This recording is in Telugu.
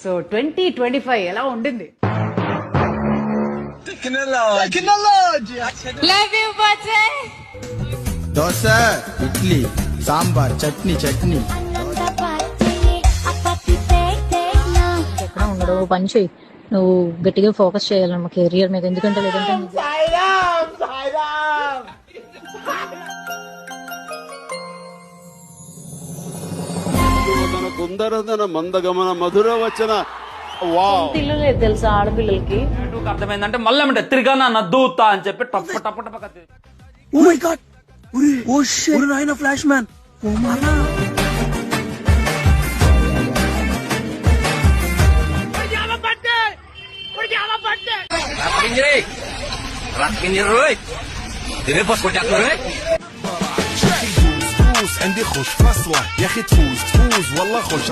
సో 2025 ఎలా ఉండింది? దోశ, ఇడ్లీ, సాంబార్, చట్నీ. ఎక్కడ ఉండడు పని చేయి. నువ్వు గట్టిగా ఫోకస్ చేయాలన్నమా కెరియర్ మీద, ఎందుకంటే లేదంటే కుందరదన మందగమన మధుర వచన ఇల్లు లేదు తెలుసా ఆడపిల్లలకి. అర్థమైందంటే మళ్ళీ తిరిగానా నద్దూతా అని చెప్పి టప్ప టప్ప టప్ప oh my God, oh shit, నాయన ఫ్లాష్ మ్యాన్, ఓ మానా عندي خوش فصلة يا اخي تفوز والله خوش